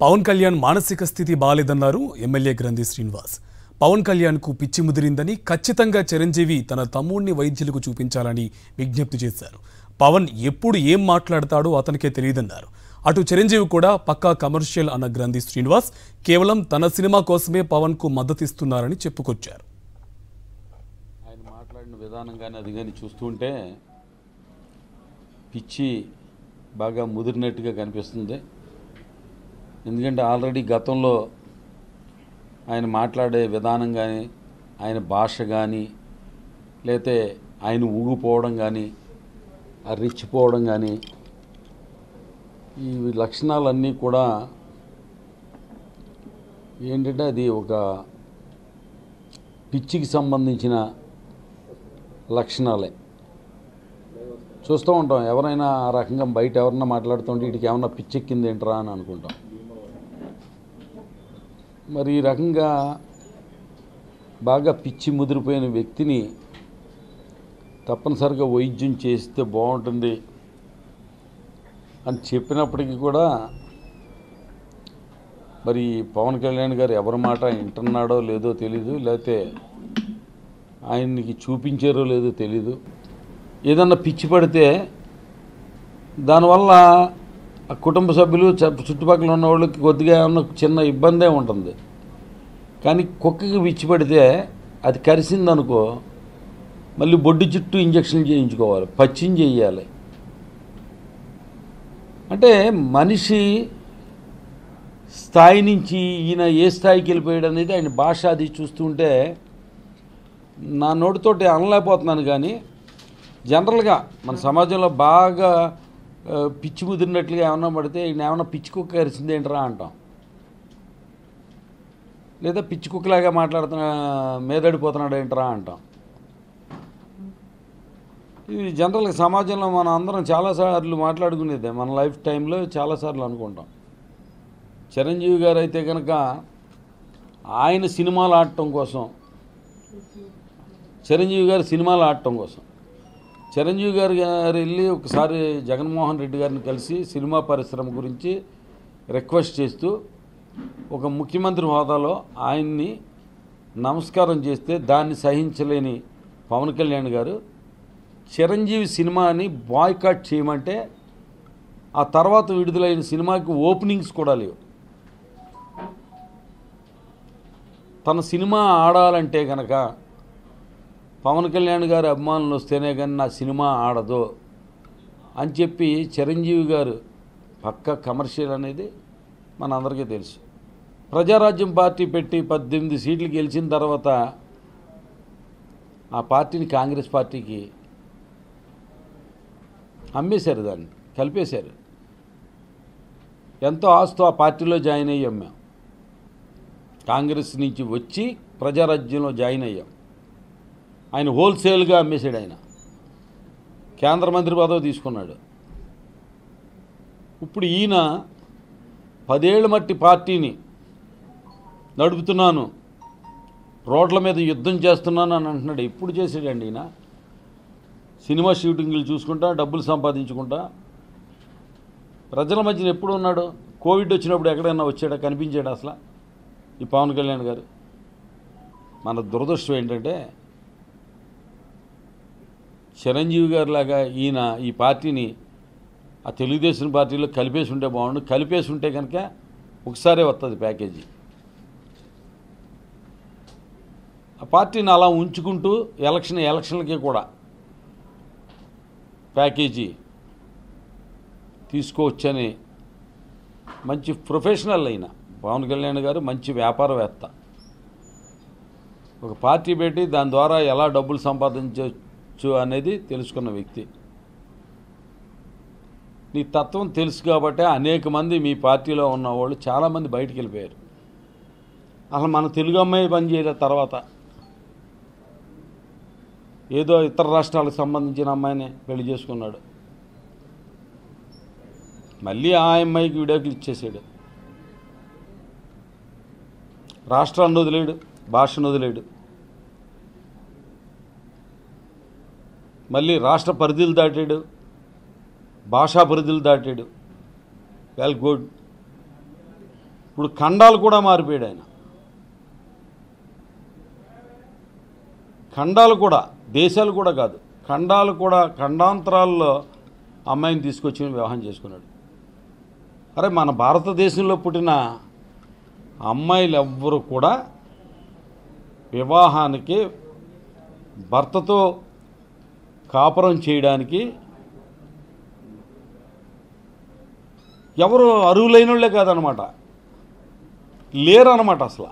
పవన్ కళ్యాణ్ మానసిక స్థితి బాలేదన్నారు ఎమ్మెల్యే గ్రంథి శ్రీనివాస్. పవన్ కళ్యాణ్కు పిచ్చి ముదిరిందని, ఖచ్చితంగా చిరంజీవి తన తమ్ముడిని వైద్యులకు చూపించాలని విజ్ఞప్తి చేశారు. పవన్ ఎప్పుడు ఏం మాట్లాడతాడో అతనికే తెలియదన్నారు. అటు చిరంజీవి కూడా పక్కా కమర్షియల్ అన్న గ్రంథి శ్రీనివాస్ కేవలం తన సినిమా కోసమే పవన్కు మద్దతిస్తున్నారని చెప్పుకొచ్చారు. ఆయన మాట్లాడిన విధానం కానీ అది కానీ చూస్తుంటే పిచ్చి బాగా ముదిరినట్టుగా కనిపిస్తుంది. ఎందుకంటే ఆల్రెడీ గతంలో ఆయన మాట్లాడే విధానం కానీ, ఆయన భాష కానీ, లేతే ఆయన ఊగిపోవడం కానీ, రెచ్చిపోవడం కానీ, ఈ లక్షణాలన్నీ కూడా ఏంటంటే అది ఒక పిచ్చికి సంబంధించిన లక్షణాలే. చూస్తూ ఉంటాం, ఎవరైనా ఆ రకంగా బయట ఎవరన్నా మాట్లాడుతుంటే వీటికి ఏమన్నా పిచ్చెక్కింది ఏంట్రా అని అనుకుంటాం. మరి ఈ రకంగా బాగా పిచ్చి ముదిరిపోయిన వ్యక్తిని తప్పనిసరిగా వైద్యం చేస్తే బాగుంటుంది అని చెప్పినప్పటికీ కూడా మరి పవన్ కళ్యాణ్ గారు ఎవరి మాట వింటున్నాడో లేదో తెలీదు, లేకపోతే ఆయనకి చూపించారో లేదో తెలీదు. ఏదన్నా పిచ్చి పడితే దానివల్ల ఆ కుటుంబ సభ్యులు చుట్టుపక్కల ఉన్న వాళ్ళకి కొద్దిగా ఏమన్నా చిన్న ఇబ్బందే ఉంటుంది. కానీ కుక్కకి పిచ్చి పడితే అది కరిసిందనుకో మళ్ళీ బొడ్డు చుట్టూ ఇంజక్షన్లు చేయించుకోవాలి, పచ్చిం చేయాలి. అంటే మనిషి స్థాయి నుంచి ఈయన ఏ స్థాయికి వెళ్ళిపోయాడు అనేది ఆయన భాష అది చూస్తుంటే నా నోటితోటి అనలేకపోతున్నాను. కానీ జనరల్గా మన సమాజంలో బాగా పిచ్చి ముదిరినట్లుగా ఏమన్నా పడితే ఈయన ఏమన్నా పిచ్చి కుక్క కరిసింది ఏంట్రా అంటాం, లేదా పిచ్చి కుక్కలాగా మాట్లాడుతున్నా మీదడిపోతున్నాడు ఏంట్రా అంటాం. ఇది జనరల్గా సమాజంలో మనం అందరం చాలాసార్లు మాట్లాడుకునేదే, మన లైఫ్ టైంలో చాలాసార్లు అనుకుంటాం. చిరంజీవి గారు అయితే కనుక ఆయన సినిమాలు ఆడటం కోసం, చిరంజీవి గారు సినిమాలు ఆడటం కోసం చిరంజీవి గారు వెళ్ళి ఒకసారి జగన్మోహన్ రెడ్డి గారిని కలిసి సినిమా పరిశ్రమ గురించి రిక్వెస్ట్ చేస్తూ ఒక ముఖ్యమంత్రి హోదాలో ఆయన్ని నమస్కారం చేస్తే దాన్ని సహించలేని పవన్ కళ్యాణ్ గారు చిరంజీవి సినిమాని బాయ్కాట్ చేయమంటే ఆ తర్వాత విడుదలైన సినిమాకి ఓపెనింగ్స్ కూడా లేవు. తన సినిమా ఆడాలంటే కనుక పవన్ కళ్యాణ్ గారి అభిమానులు వస్తేనే కానీ నా సినిమా ఆడదు అని చెప్పి చిరంజీవి గారు పక్కా కమర్షియల్ అనేది మన అందరికీ తెలుసు. ప్రజారాజ్యం పార్టీ పెట్టి 18 సీట్లు గెలిచిన తర్వాత ఆ పార్టీని కాంగ్రెస్ పార్టీకి అమ్మేశారు, దాన్ని కలిపేశారు. ఎంతో ఆస్తో ఆ పార్టీలో జాయిన్ అయ్యాం మేము. కాంగ్రెస్ నుంచి వచ్చి ప్రజారాజ్యంలో జాయిన్ అయ్యాం. ఆయన హోల్సేల్గా అమ్మేశాడు. ఆయన కేంద్ర మంత్రి పదవి తీసుకున్నాడు. ఇప్పుడు ఈయన 10 ఏళ్ల మట్టి పార్టీని నడుపుతున్నాను, రోడ్ల మీద యుద్ధం చేస్తున్నాను అని అంటున్నాడు. ఎప్పుడు చేసాడండి ఈయన? సినిమా షూటింగ్లు చూసుకుంటా, డబ్బులు సంపాదించుకుంటా ప్రజల మధ్యన ఎప్పుడు ఉన్నాడు? కోవిడ్ వచ్చినప్పుడు ఎక్కడైనా వచ్చాడా? కనిపించాడు అసలు ఈ పవన్ కళ్యాణ్ గారు? మన దురదృష్టం ఏంటంటే చిరంజీవి గారిలాగా ఈయన ఈ పార్టీని ఆ తెలుగుదేశం పార్టీలో కలిపేసి ఉంటే బాగుండు. కలిపేసి ఉంటే కనుక ఒకసారే వస్తుంది ప్యాకేజీ. ఆ పార్టీని అలా ఉంచుకుంటూ ఎలక్షన్లకి కూడా ప్యాకేజీ తీసుకోవచ్చని మంచి ప్రొఫెషనల్ అయిన పవన్ కళ్యాణ్ గారు మంచి వ్యాపారవేత్త. ఒక పార్టీ పెట్టి దాని ద్వారా ఎలా డబ్బులు సంపాదించవచ్చు అనేది తెలుసుకున్న వ్యక్తి. నీ తత్వం తెలుసు కాబట్టి అనేక మంది మీ పార్టీలో ఉన్నవాళ్ళు చాలామంది బయటికి వెళ్ళిపోయారు. అసలు మన తెలుగు అమ్మాయి పనిచేయలే, తర్వాత ఏదో ఇతర రాష్ట్రాలకు సంబంధించిన అమ్మాయిని పెళ్లి చేసుకున్నాడు. మళ్ళీ ఆ అమ్మాయికి విడాకులు ఇచ్చేసాడు. రాష్ట్రాన్ని వదిలేడు, భాషను వదిలేడు. మళ్ళీ రాష్ట్ర పరిధులు దాటాడు, భాషా పరిధులు దాటాడు. Well good. ఇప్పుడు ఖండాలు కూడా మారిపోయాడు ఆయన. ఖండాలు కూడా, దేశాలు కూడా కాదు, ఖండాలు కూడా, ఖండాంతరాల్లో అమ్మాయిని తీసుకొచ్చి వివాహం చేసుకున్నాడు. అరే మన భారతదేశంలో పుట్టిన అమ్మాయిలు ఎవ్వరు కూడా వివాహానికి, భర్తతో కాపురం చేయడానికి ఎవరు అర్హులైన వాళ్ళే కాదనమాట, లేరన్నమాట అసలు.